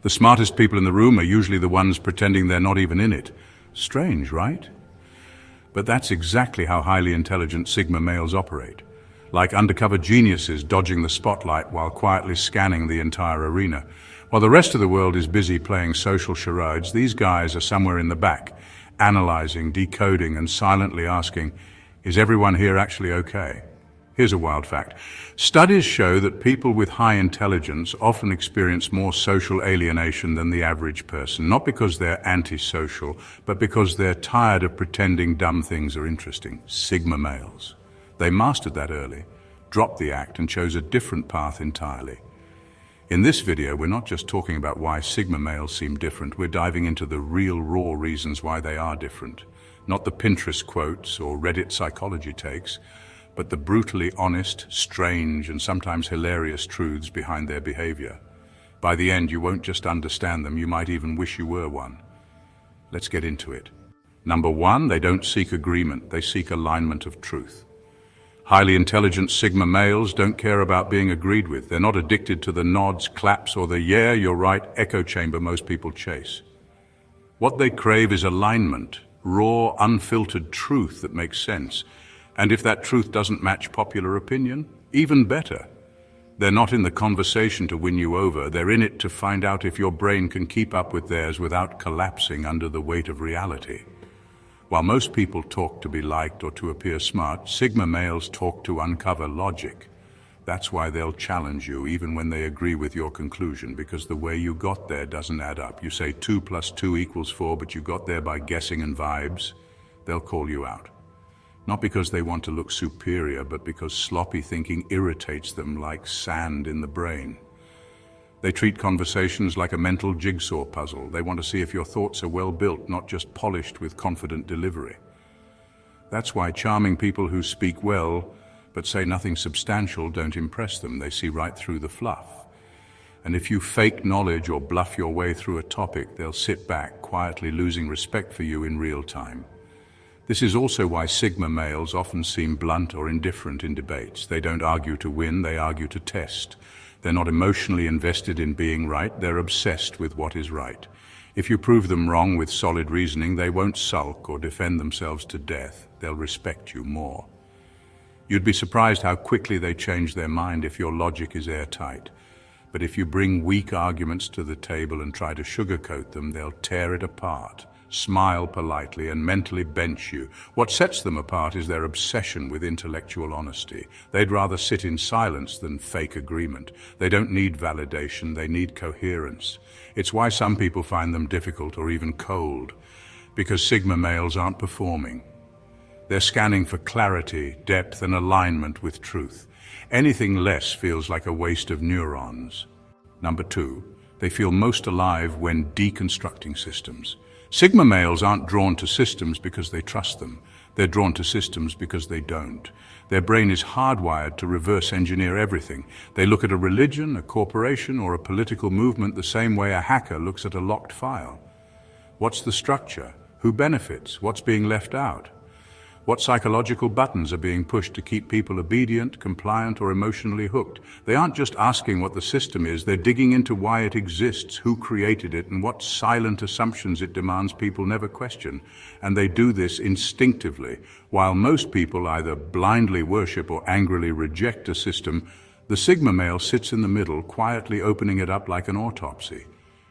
The smartest people in the room are usually the ones pretending they're not even in it. Strange, right? But that's exactly how highly intelligent Sigma males operate. Like undercover geniuses dodging the spotlight while quietly scanning the entire arena. While the rest of the world is busy playing social charades, these guys are somewhere in the back, analyzing, decoding, and silently asking, is everyone here actually okay? Here's a wild fact. Studies show that people with high intelligence often experience more social alienation than the average person, not because they're antisocial, but because they're tired of pretending dumb things are interesting. Sigma males. They mastered that early, dropped the act, and chose a different path entirely. In this video, we're not just talking about why Sigma males seem different, we're diving into the real raw reasons why they are different. Not the Pinterest quotes or Reddit psychology takes, but the brutally honest, strange, and sometimes hilarious truths behind their behavior. By the end, you won't just understand them, you might even wish you were one. Let's get into it. Number one, they don't seek agreement, they seek alignment of truth. Highly intelligent Sigma males don't care about being agreed with. They're not addicted to the nods, claps, or the yeah, you're right echo chamber most people chase. What they crave is alignment, raw, unfiltered truth that makes sense. And if that truth doesn't match popular opinion, even better. They're not in the conversation to win you over, they're in it to find out if your brain can keep up with theirs without collapsing under the weight of reality. While most people talk to be liked or to appear smart, Sigma males talk to uncover logic. That's why they'll challenge you even when they agree with your conclusion, because the way you got there doesn't add up. You say 2 + 2 = 4, but you got there by guessing and vibes. They'll call you out. Not because they want to look superior, but because sloppy thinking irritates them like sand in the brain. They treat conversations like a mental jigsaw puzzle. They want to see if your thoughts are well built, not just polished with confident delivery. That's why charming people who speak well, but say nothing substantial, don't impress them. They see right through the fluff. And if you fake knowledge or bluff your way through a topic, they'll sit back, quietly losing respect for you in real time. This is also why Sigma males often seem blunt or indifferent in debates. They don't argue to win, they argue to test. They're not emotionally invested in being right, they're obsessed with what is right. If you prove them wrong with solid reasoning, they won't sulk or defend themselves to death. They'll respect you more. You'd be surprised how quickly they change their mind if your logic is airtight. But if you bring weak arguments to the table and try to sugarcoat them, they'll tear it apart. Smile politely and mentally bench you. What sets them apart is their obsession with intellectual honesty. They'd rather sit in silence than fake agreement. They don't need validation, they need coherence. It's why some people find them difficult or even cold, because Sigma males aren't performing. They're scanning for clarity, depth, and alignment with truth. Anything less feels like a waste of neurons. Number two, they feel most alive when deconstructing systems. Sigma males aren't drawn to systems because they trust them. They're drawn to systems because they don't. Their brain is hardwired to reverse engineer everything. They look at a religion, a corporation, or a political movement the same way a hacker looks at a locked file. What's the structure? Who benefits? What's being left out? What psychological buttons are being pushed to keep people obedient, compliant, or emotionally hooked? They aren't just asking what the system is, they're digging into why it exists, who created it, and what silent assumptions it demands people never question. And they do this instinctively. While most people either blindly worship or angrily reject a system, the Sigma male sits in the middle, quietly opening it up like an autopsy.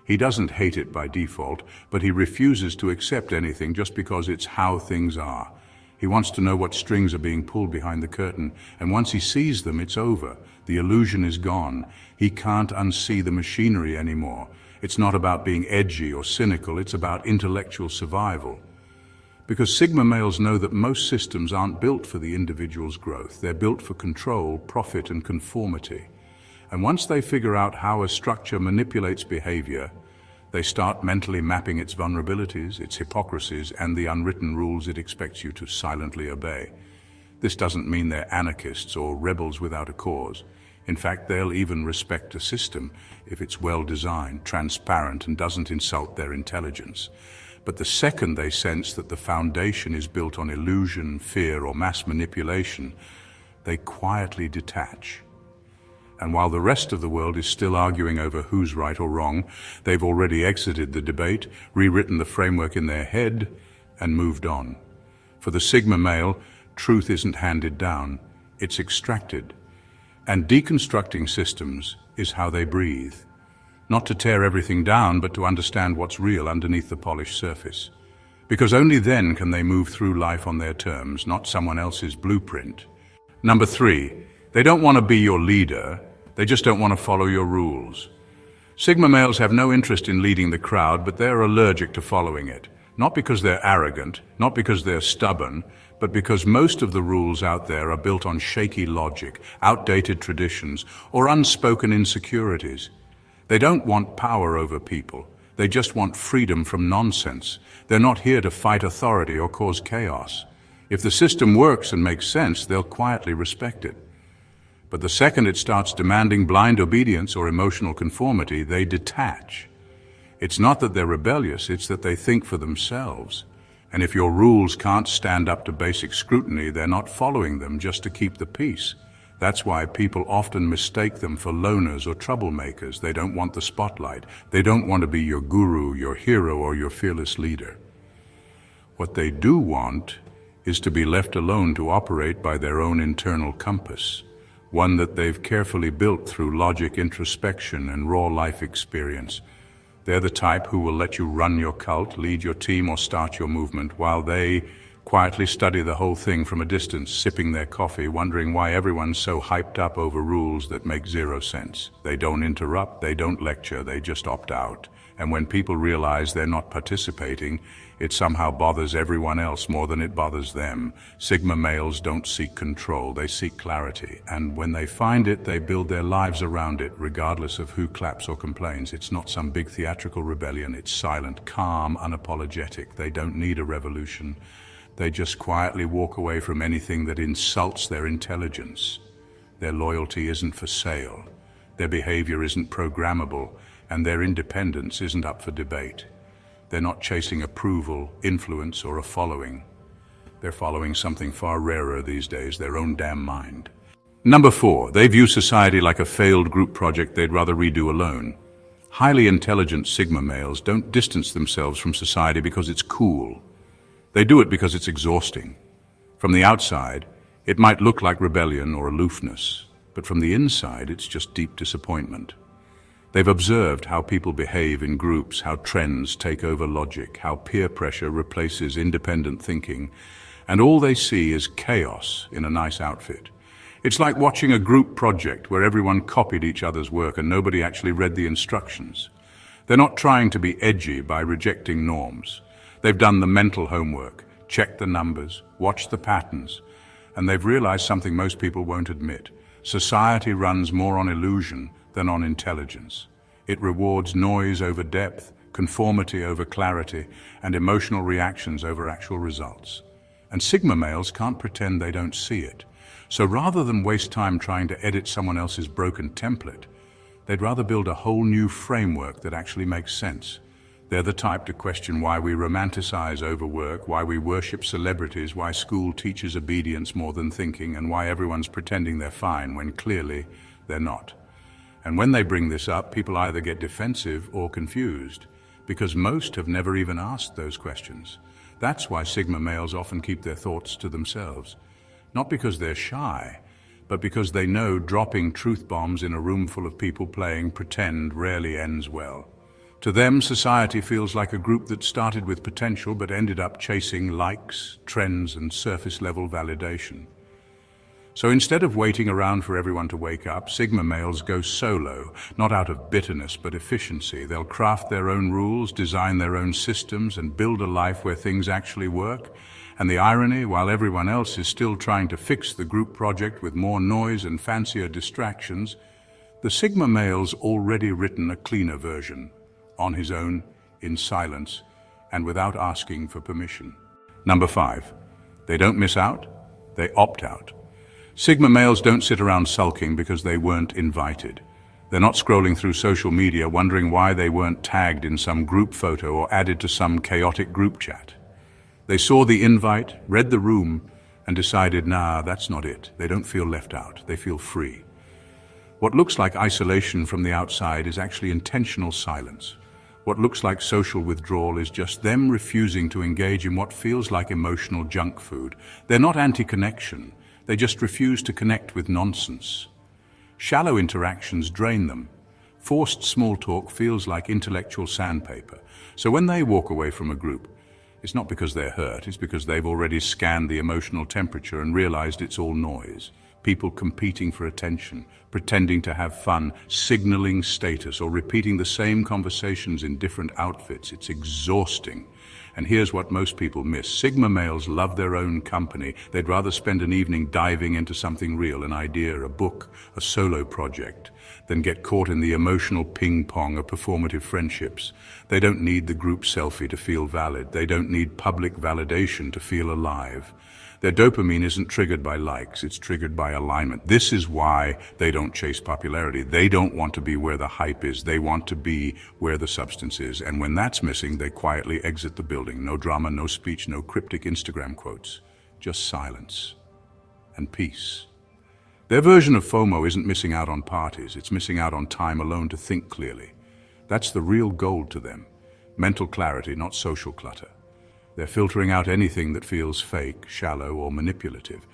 He doesn't hate it by default, but he refuses to accept anything just because it's how things are. He wants to know what strings are being pulled behind the curtain, and once he sees them, it's over. The illusion is gone. He can't unsee the machinery anymore. It's not about being edgy or cynical, it's about intellectual survival. Because Sigma males know that most systems aren't built for the individual's growth. They're built for control, profit, and conformity. And once they figure out how a structure manipulates behavior, they start mentally mapping its vulnerabilities, its hypocrisies, and the unwritten rules it expects you to silently obey. This doesn't mean they're anarchists or rebels without a cause. In fact, they'll even respect a system if it's well designed, transparent, and doesn't insult their intelligence. But the second they sense that the foundation is built on illusion, fear, or mass manipulation, they quietly detach. And while the rest of the world is still arguing over who's right or wrong, they've already exited the debate, rewritten the framework in their head, and moved on. For the Sigma male, truth isn't handed down, it's extracted. And deconstructing systems is how they breathe. Not to tear everything down, but to understand what's real underneath the polished surface. Because only then can they move through life on their terms, not someone else's blueprint. Number 3, they don't want to be your leader, they just don't want to follow your rules. Sigma males have no interest in leading the crowd, but they're allergic to following it. Not because they're arrogant, not because they're stubborn, but because most of the rules out there are built on shaky logic, outdated traditions, or unspoken insecurities. They don't want power over people. They just want freedom from nonsense. They're not here to fight authority or cause chaos. If the system works and makes sense, they'll quietly respect it. But the second it starts demanding blind obedience or emotional conformity, they detach. It's not that they're rebellious, it's that they think for themselves. And if your rules can't stand up to basic scrutiny, they're not following them just to keep the peace. That's why people often mistake them for loners or troublemakers. They don't want the spotlight. They don't want to be your guru, your hero, or your fearless leader. What they do want is to be left alone to operate by their own internal compass, one that they've carefully built through logic, introspection, and raw life experience. They're the type who will let you run your cult, lead your team, or start your movement, while they quietly study the whole thing from a distance, sipping their coffee, wondering why everyone's so hyped up over rules that make zero sense. They don't interrupt, they don't lecture, they just opt out. And when people realize they're not participating, it somehow bothers everyone else more than it bothers them. Sigma males don't seek control, they seek clarity. And when they find it, they build their lives around it, regardless of who claps or complains. It's not some big theatrical rebellion, it's silent, calm, unapologetic. They don't need a revolution. They just quietly walk away from anything that insults their intelligence. Their loyalty isn't for sale, their behavior isn't programmable, and their independence isn't up for debate. They're not chasing approval, influence, or a following. They're following something far rarer these days, their own damn mind. Number 4, they view society like a failed group project they'd rather redo alone. Highly intelligent Sigma males don't distance themselves from society because it's cool. They do it because it's exhausting. From the outside, it might look like rebellion or aloofness, but from the inside, it's just deep disappointment. They've observed how people behave in groups, how trends take over logic, how peer pressure replaces independent thinking, and all they see is chaos in a nice outfit. It's like watching a group project where everyone copied each other's work and nobody actually read the instructions. They're not trying to be edgy by rejecting norms. They've done the mental homework, checked the numbers, watched the patterns, and they've realized something most people won't admit. Society runs more on illusion than on intelligence. It rewards noise over depth, conformity over clarity, and emotional reactions over actual results. And Sigma males can't pretend they don't see it. So rather than waste time trying to edit someone else's broken template, they'd rather build a whole new framework that actually makes sense. They're the type to question why we romanticize overwork, why we worship celebrities, why school teaches obedience more than thinking, and why everyone's pretending they're fine when clearly they're not. And when they bring this up, people either get defensive or confused, because most have never even asked those questions. That's why Sigma males often keep their thoughts to themselves. Not because they're shy, but because they know dropping truth bombs in a room full of people playing pretend rarely ends well. To them, society feels like a group that started with potential but ended up chasing likes, trends, and surface-level validation. So instead of waiting around for everyone to wake up, Sigma males go solo, not out of bitterness but efficiency. They'll craft their own rules, design their own systems, and build a life where things actually work. And the irony, while everyone else is still trying to fix the group project with more noise and fancier distractions, the Sigma male's already written a cleaner version, on his own, in silence, and without asking for permission. Number 5, they don't miss out, they opt out. Sigma males don't sit around sulking because they weren't invited. They're not scrolling through social media wondering why they weren't tagged in some group photo or added to some chaotic group chat. They saw the invite, read the room, and decided, nah, that's not it. They don't feel left out, they feel free. What looks like isolation from the outside is actually intentional silence. What looks like social withdrawal is just them refusing to engage in what feels like emotional junk food. They're not anti-connection, they just refuse to connect with nonsense. Shallow interactions drain them. Forced small talk feels like intellectual sandpaper. So when they walk away from a group, it's not because they're hurt, it's because they've already scanned the emotional temperature and realized it's all noise. People competing for attention, pretending to have fun, signaling status, or repeating the same conversations in different outfits. It's exhausting. And here's what most people miss. Sigma males love their own company. They'd rather spend an evening diving into something real, an idea, a book, a solo project, than get caught in the emotional ping-pong of performative friendships. They don't need the group selfie to feel valid. They don't need public validation to feel alive. Their dopamine isn't triggered by likes, it's triggered by alignment. This is why they don't chase popularity. They don't want to be where the hype is. They want to be where the substance is. And when that's missing, they quietly exit the building. No drama, no speech, no cryptic Instagram quotes. Just silence and peace. Their version of FOMO isn't missing out on parties. It's missing out on time alone to think clearly. That's the real gold to them. Mental clarity, not social clutter. They're filtering out anything that feels fake, shallow, or manipulative.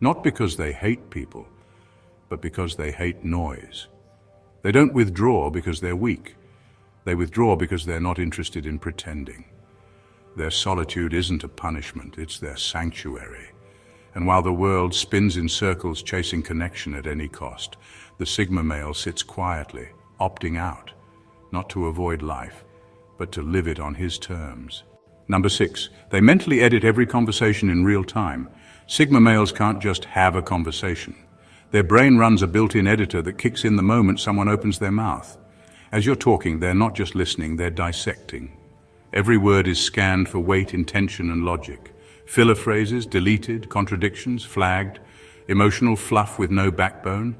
Not because they hate people, but because they hate noise. They don't withdraw because they're weak. They withdraw because they're not interested in pretending. Their solitude isn't a punishment, it's their sanctuary. And while the world spins in circles chasing connection at any cost, the Sigma male sits quietly, opting out, not to avoid life, but to live it on his terms. Number 6, they mentally edit every conversation in real time. Sigma males can't just have a conversation. Their brain runs a built-in editor that kicks in the moment someone opens their mouth. As you're talking, they're not just listening, they're dissecting. Every word is scanned for weight, intention, and logic. Filler phrases, deleted, contradictions, flagged, emotional fluff with no backbone,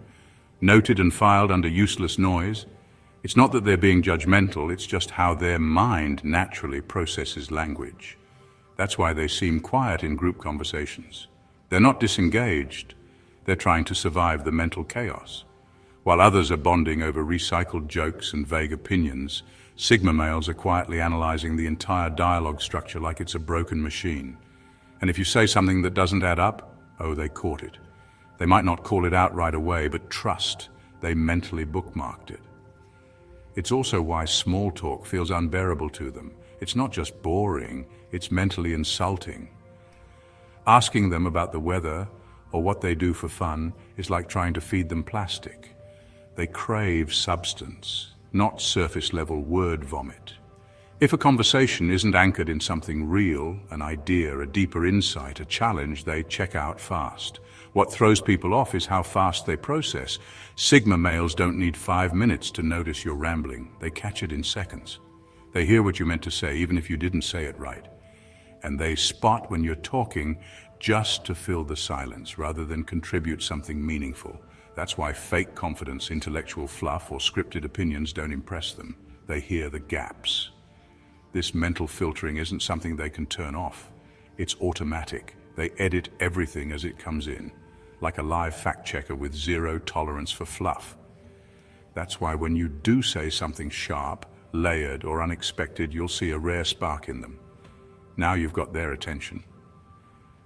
noted and filed under useless noise. It's not that they're being judgmental, it's just how their mind naturally processes language. That's why they seem quiet in group conversations. They're not disengaged, they're trying to survive the mental chaos. While others are bonding over recycled jokes and vague opinions, Sigma males are quietly analyzing the entire dialogue structure like it's a broken machine. And if you say something that doesn't add up, oh, they caught it. They might not call it out right away, but trust, they mentally bookmarked it. It's also why small talk feels unbearable to them. It's not just boring, it's mentally insulting. Asking them about the weather or what they do for fun is like trying to feed them plastic. They crave substance, not surface-level word vomit. If a conversation isn't anchored in something real, an idea, a deeper insight, a challenge, they check out fast. What throws people off is how fast they process. Sigma males don't need 5 minutes to notice you're rambling. They catch it in seconds. They hear what you meant to say, even if you didn't say it right. And they spot when you're talking just to fill the silence rather than contribute something meaningful. That's why fake confidence, intellectual fluff, or scripted opinions don't impress them. They hear the gaps. This mental filtering isn't something they can turn off. It's automatic. They edit everything as it comes in, like a live fact checker with zero tolerance for fluff. That's why when you do say something sharp, layered, or unexpected, you'll see a rare spark in them. Now you've got their attention.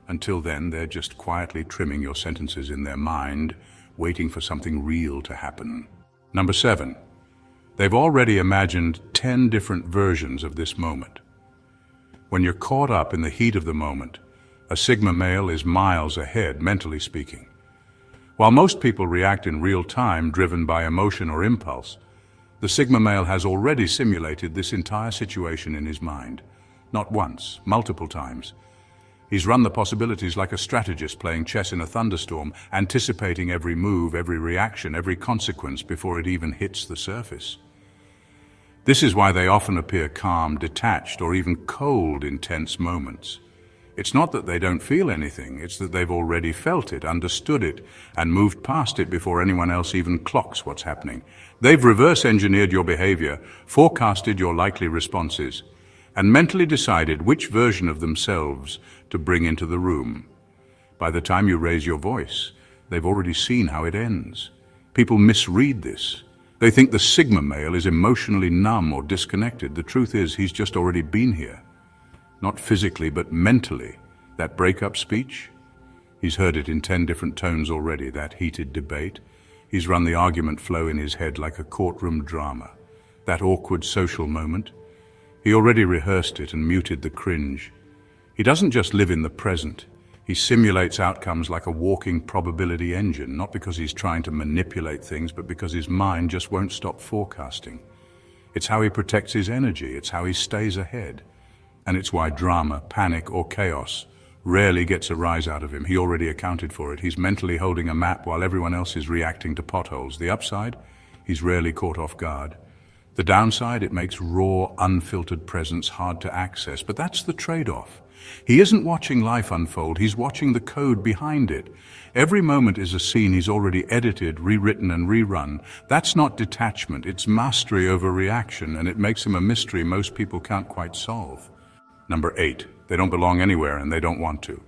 Until then, they're just quietly trimming your sentences in their mind, waiting for something real to happen. Number 7. They've already imagined 10 different versions of this moment. When you're caught up in the heat of the moment, a Sigma male is miles ahead, mentally speaking. While most people react in real time, driven by emotion or impulse, the Sigma male has already simulated this entire situation in his mind. Not once, multiple times. He's run the possibilities like a strategist playing chess in a thunderstorm, anticipating every move, every reaction, every consequence before it even hits the surface. This is why they often appear calm, detached, or even cold in tense moments. It's not that they don't feel anything, it's that they've already felt it, understood it, and moved past it before anyone else even clocks what's happening. They've reverse-engineered your behavior, forecasted your likely responses, and mentally decided which version of themselves to bring into the room. By the time you raise your voice, they've already seen how it ends. People misread this. They think the Sigma male is emotionally numb or disconnected. The truth is, he's just already been here. Not physically, but mentally. That breakup speech, he's heard it in 10 different tones already, that heated debate. He's run the argument flow in his head like a courtroom drama. That awkward social moment, he already rehearsed it and muted the cringe. He doesn't just live in the present. He simulates outcomes like a walking probability engine, not because he's trying to manipulate things, but because his mind just won't stop forecasting. It's how he protects his energy. It's how he stays ahead. And it's why drama, panic, or chaos rarely gets a rise out of him. He already accounted for it. He's mentally holding a map while everyone else is reacting to potholes. The upside, he's rarely caught off guard. The downside, it makes raw, unfiltered presence hard to access. But that's the trade-off. He isn't watching life unfold, he's watching the code behind it. Every moment is a scene he's already edited, rewritten, and rerun. That's not detachment, it's mastery over reaction, and it makes him a mystery most people can't quite solve. Number 8, they don't belong anywhere and they don't want to.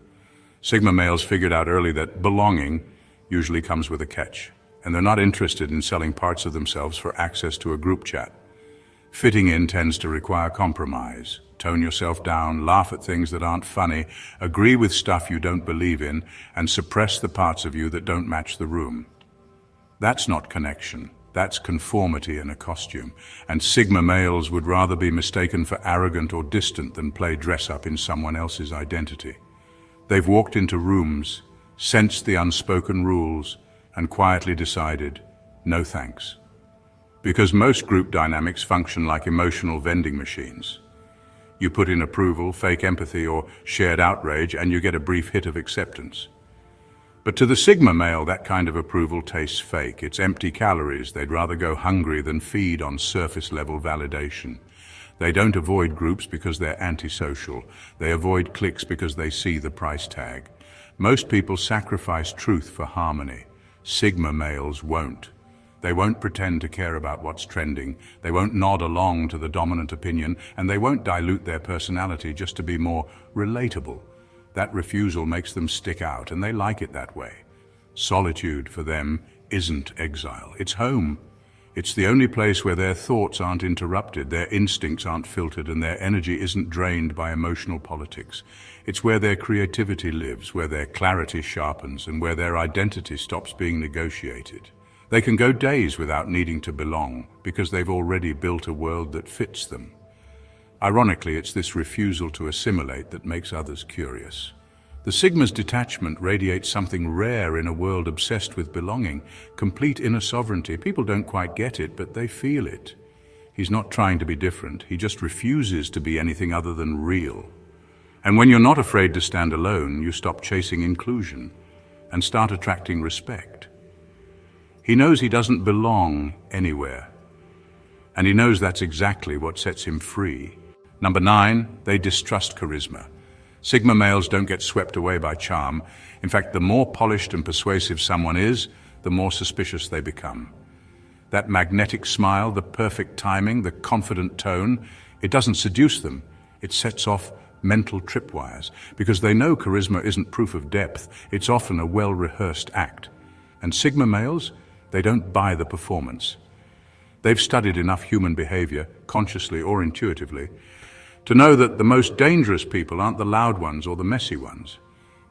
Sigma males figured out early that belonging usually comes with a catch, and they're not interested in selling parts of themselves for access to a group chat. Fitting in tends to require compromise. Tone yourself down, laugh at things that aren't funny, agree with stuff you don't believe in, and suppress the parts of you that don't match the room. That's not connection. That's conformity in a costume. And Sigma males would rather be mistaken for arrogant or distant than play dress-up in someone else's identity. They've walked into rooms, sensed the unspoken rules, and quietly decided, no thanks. Because most group dynamics function like emotional vending machines. You put in approval, fake empathy, or shared outrage, and you get a brief hit of acceptance. But to the Sigma male, that kind of approval tastes fake. It's empty calories. They'd rather go hungry than feed on surface-level validation. They don't avoid groups because they're antisocial. They avoid cliques because they see the price tag. Most people sacrifice truth for harmony. Sigma males won't. They won't pretend to care about what's trending. They won't nod along to the dominant opinion, and they won't dilute their personality just to be more relatable. That refusal makes them stick out, and they like it that way. Solitude for them isn't exile. It's home. It's the only place where their thoughts aren't interrupted, their instincts aren't filtered, and their energy isn't drained by emotional politics. It's where their creativity lives, where their clarity sharpens, and where their identity stops being negotiated. They can go days without needing to belong because they've already built a world that fits them. Ironically, it's this refusal to assimilate that makes others curious. The Sigma's detachment radiates something rare in a world obsessed with belonging, complete inner sovereignty. People don't quite get it, but they feel it. He's not trying to be different. He just refuses to be anything other than real. And when you're not afraid to stand alone, you stop chasing inclusion and start attracting respect. He knows he doesn't belong anywhere, and he knows that's exactly what sets him free. Number 9, they distrust charisma. Sigma males don't get swept away by charm. In fact, the more polished and persuasive someone is, the more suspicious they become. That magnetic smile, the perfect timing, the confident tone, it doesn't seduce them. It sets off mental tripwires, because they know charisma isn't proof of depth. It's often a well-rehearsed act. And Sigma males, they don't buy the performance. They've studied enough human behavior, consciously or intuitively, to know that the most dangerous people aren't the loud ones or the messy ones.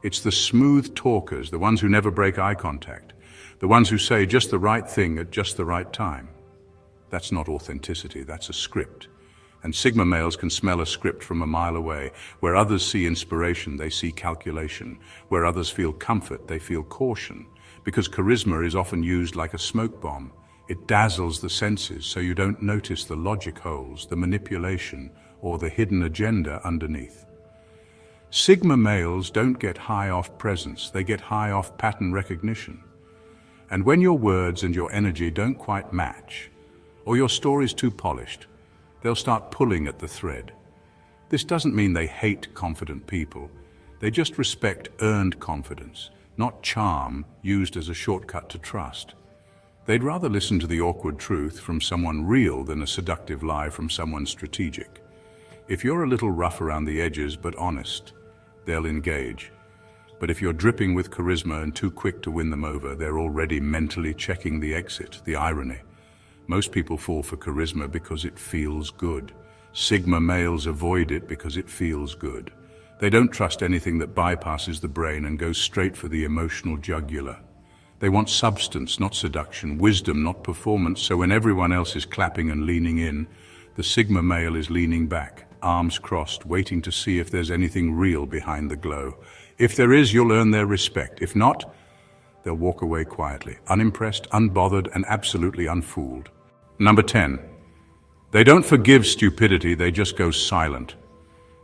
It's the smooth talkers, the ones who never break eye contact, the ones who say just the right thing at just the right time. That's not authenticity, that's a script. And Sigma males can smell a script from a mile away. Where others see inspiration, they see calculation. Where others feel comfort, they feel caution. Because charisma is often used like a smoke bomb. It dazzles the senses so you don't notice the logic holes, the manipulation, or the hidden agenda underneath. Sigma males don't get high off presence, they get high off pattern recognition. And when your words and your energy don't quite match, or your story's too polished, they'll start pulling at the thread. This doesn't mean they hate confident people. They just respect earned confidence, not charm used as a shortcut to trust. They'd rather listen to the awkward truth from someone real than a seductive lie from someone strategic. If you're a little rough around the edges but honest, they'll engage. But if you're dripping with charisma and too quick to win them over, they're already mentally checking the exit, the irony. Most people fall for charisma because it feels good. Sigma males avoid it because it feels good. They don't trust anything that bypasses the brain and goes straight for the emotional jugular. They want substance, not seduction, wisdom, not performance, so when everyone else is clapping and leaning in, the Sigma male is leaning back, arms crossed, waiting to see if there's anything real behind the glow. If there is, you'll earn their respect. If not, they'll walk away quietly, unimpressed, unbothered, and absolutely unfooled. Number 10. They don't forgive stupidity, they just go silent.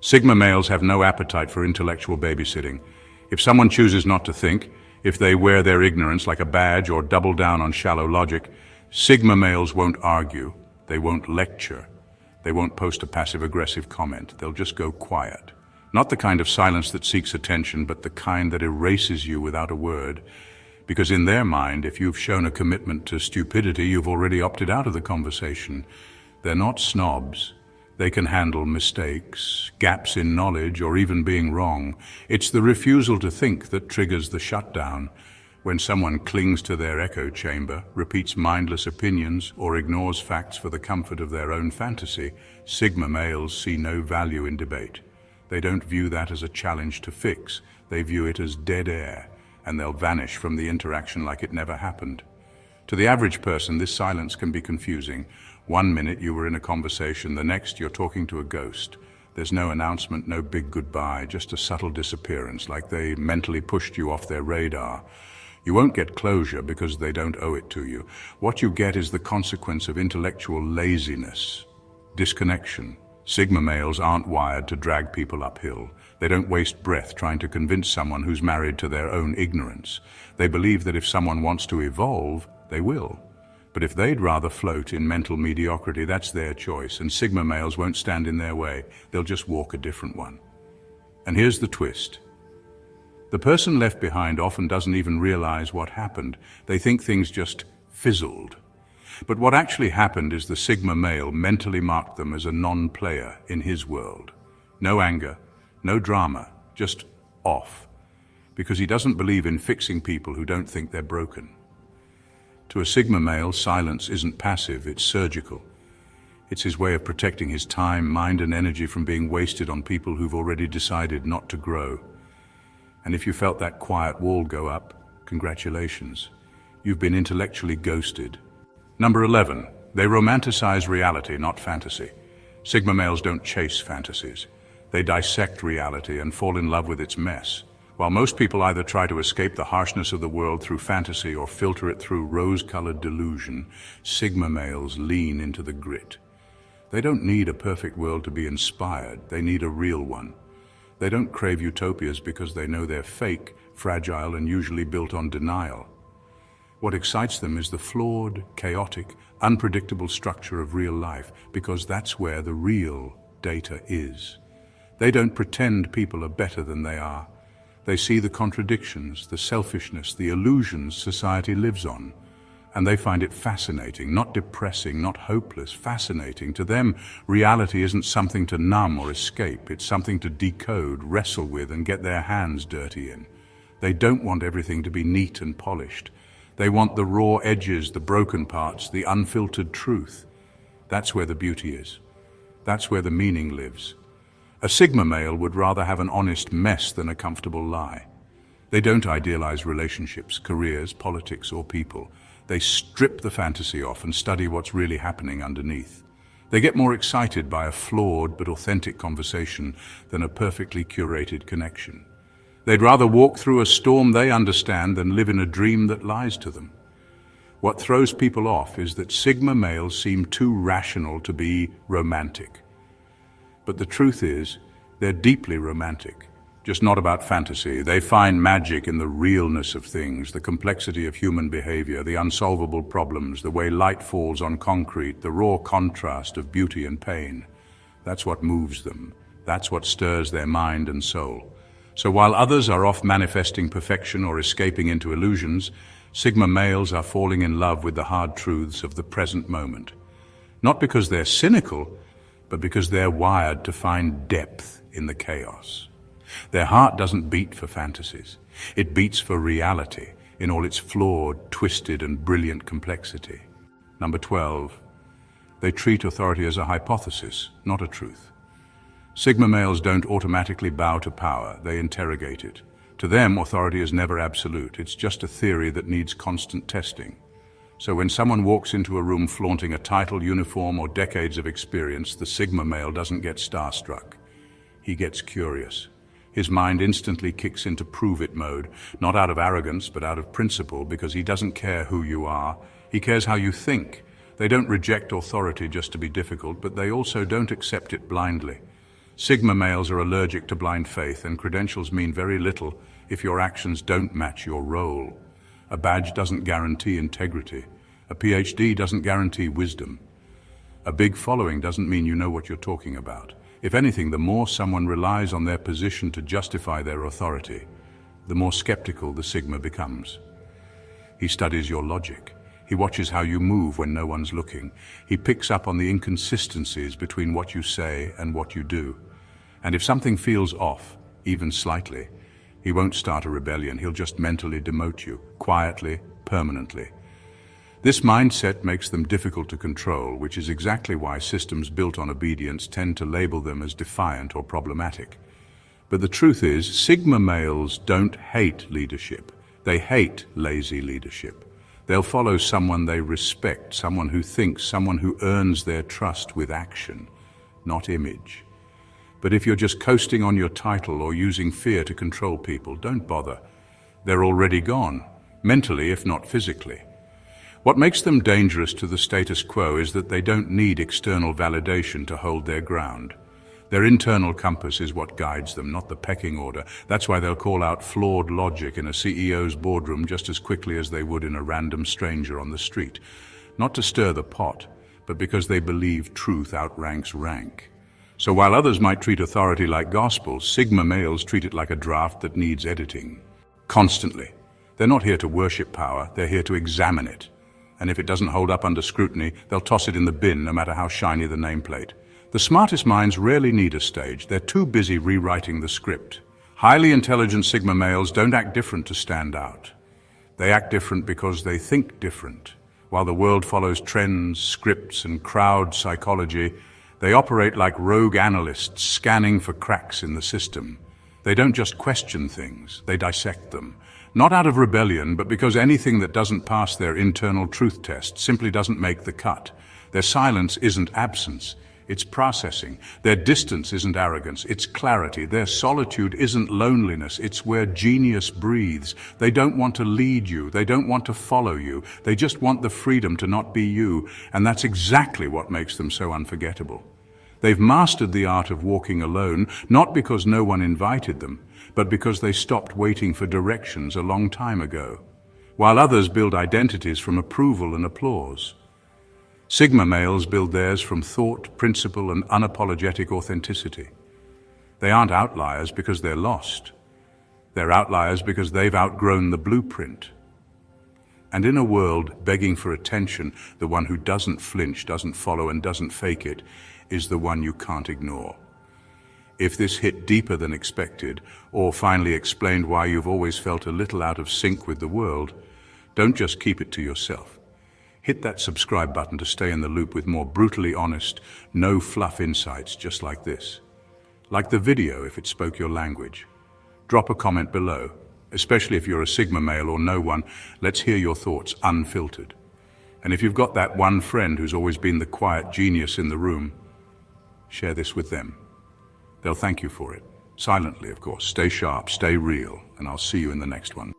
Sigma males have no appetite for intellectual babysitting. If someone chooses not to think, if they wear their ignorance like a badge or double down on shallow logic, Sigma males won't argue, they won't lecture, they won't post a passive-aggressive comment, they'll just go quiet. Not the kind of silence that seeks attention, but the kind that erases you without a word. Because in their mind, if you've shown a commitment to stupidity, you've already opted out of the conversation. They're not snobs. They can handle mistakes, gaps in knowledge, or even being wrong. It's the refusal to think that triggers the shutdown. When someone clings to their echo chamber, repeats mindless opinions, or ignores facts for the comfort of their own fantasy, Sigma males see no value in debate. They don't view that as a challenge to fix. They view it as dead air, and they'll vanish from the interaction like it never happened. To the average person, this silence can be confusing. One minute you were in a conversation, the next you're talking to a ghost. There's no announcement, no big goodbye, just a subtle disappearance, like they mentally pushed you off their radar. You won't get closure because they don't owe it to you. What you get is the consequence of intellectual laziness, disconnection. Sigma males aren't wired to drag people uphill. They don't waste breath trying to convince someone who's married to their own ignorance. They believe that if someone wants to evolve, they will. But if they'd rather float in mental mediocrity, that's their choice, and Sigma males won't stand in their way. They'll just walk a different one. And here's the twist. The person left behind often doesn't even realize what happened. They think things just fizzled. But what actually happened is the Sigma male mentally marked them as a non-player in his world. No anger, no drama, just off. Because he doesn't believe in fixing people who don't think they're broken. To a Sigma male, silence isn't passive, it's surgical. It's his way of protecting his time, mind, and energy from being wasted on people who've already decided not to grow. And if you felt that quiet wall go up, congratulations. You've been intellectually ghosted. Number 11. They romanticize reality, not fantasy. Sigma males don't chase fantasies. They dissect reality and fall in love with its mess. While most people either try to escape the harshness of the world through fantasy or filter it through rose-colored delusion, Sigma males lean into the grit. They don't need a perfect world to be inspired. They need a real one. They don't crave utopias because they know they're fake, fragile, and usually built on denial. What excites them is the flawed, chaotic, unpredictable structure of real life, because that's where the real data is. They don't pretend people are better than they are. They see the contradictions, the selfishness, the illusions society lives on. And they find it fascinating, not depressing, not hopeless, fascinating. To them, reality isn't something to numb or escape. It's something to decode, wrestle with, and get their hands dirty in. They don't want everything to be neat and polished. They want the raw edges, the broken parts, the unfiltered truth. That's where the beauty is. That's where the meaning lives. A Sigma male would rather have an honest mess than a comfortable lie. They don't idealize relationships, careers, politics, or people. They strip the fantasy off and study what's really happening underneath. They get more excited by a flawed but authentic conversation than a perfectly curated connection. They'd rather walk through a storm they understand than live in a dream that lies to them. What throws people off is that Sigma males seem too rational to be romantic. But the truth is, they're deeply romantic. Just not about fantasy. They find magic in the realness of things, the complexity of human behavior, the unsolvable problems, the way light falls on concrete, the raw contrast of beauty and pain. That's what moves them. That's what stirs their mind and soul. So while others are off manifesting perfection or escaping into illusions, Sigma males are falling in love with the hard truths of the present moment. Not because they're cynical, but because they're wired to find depth in the chaos. Their heart doesn't beat for fantasies. It beats for reality in all its flawed, twisted, and brilliant complexity. Number 12. They treat authority as a hypothesis, not a truth. Sigma males don't automatically bow to power, they interrogate it. To them, authority is never absolute. It's just a theory that needs constant testing. So when someone walks into a room flaunting a title, uniform, or decades of experience, the Sigma male doesn't get starstruck. He gets curious. His mind instantly kicks into prove-it mode, not out of arrogance, but out of principle, because he doesn't care who you are. He cares how you think. They don't reject authority just to be difficult, but they also don't accept it blindly. Sigma males are allergic to blind faith, and credentials mean very little if your actions don't match your role. A badge doesn't guarantee integrity. A PhD doesn't guarantee wisdom. A big following doesn't mean you know what you're talking about. If anything, the more someone relies on their position to justify their authority, the more skeptical the Sigma becomes. He studies your logic. He watches how you move when no one's looking. He picks up on the inconsistencies between what you say and what you do. And if something feels off, even slightly, he won't start a rebellion. He'll just mentally demote you, quietly, permanently. This mindset makes them difficult to control, which is exactly why systems built on obedience tend to label them as defiant or problematic. But the truth is, Sigma males don't hate leadership. They hate lazy leadership. They'll follow someone they respect, someone who thinks, someone who earns their trust with action, not image. But if you're just coasting on your title or using fear to control people, don't bother. They're already gone, mentally if not physically. What makes them dangerous to the status quo is that they don't need external validation to hold their ground. Their internal compass is what guides them, not the pecking order. That's why they'll call out flawed logic in a CEO's boardroom just as quickly as they would in a random stranger on the street. Not to stir the pot, but because they believe truth outranks rank. So while others might treat authority like gospel, Sigma males treat it like a draft that needs editing. Constantly. They're not here to worship power, they're here to examine it. And if it doesn't hold up under scrutiny, they'll toss it in the bin no matter how shiny the nameplate. The smartest minds rarely need a stage. They're too busy rewriting the script. Highly intelligent Sigma males don't act different to stand out. They act different because they think different. While the world follows trends, scripts, and crowd psychology, they operate like rogue analysts scanning for cracks in the system. They don't just question things, they dissect them. Not out of rebellion, but because anything that doesn't pass their internal truth test simply doesn't make the cut. Their silence isn't absence, it's processing. Their distance isn't arrogance, it's clarity. Their solitude isn't loneliness, it's where genius breathes. They don't want to lead you, they don't want to follow you. They just want the freedom to not be you, and that's exactly what makes them so unforgettable. They've mastered the art of walking alone, not because no one invited them, but because they stopped waiting for directions a long time ago, while others build identities from approval and applause. Sigma males build theirs from thought, principle, and unapologetic authenticity. They aren't outliers because they're lost. They're outliers because they've outgrown the blueprint. And in a world begging for attention, the one who doesn't flinch, doesn't follow, and doesn't fake it is the one you can't ignore. If this hit deeper than expected, or finally explained why you've always felt a little out of sync with the world, don't just keep it to yourself. Hit that subscribe button to stay in the loop with more brutally honest, no fluff insights just like this. Like the video if it spoke your language. Drop a comment below, especially if you're a Sigma male or no one. Let's hear your thoughts unfiltered. And if you've got that one friend who's always been the quiet genius in the room, share this with them. They'll thank you for it. Silently, of course. Stay sharp, stay real, and I'll see you in the next one.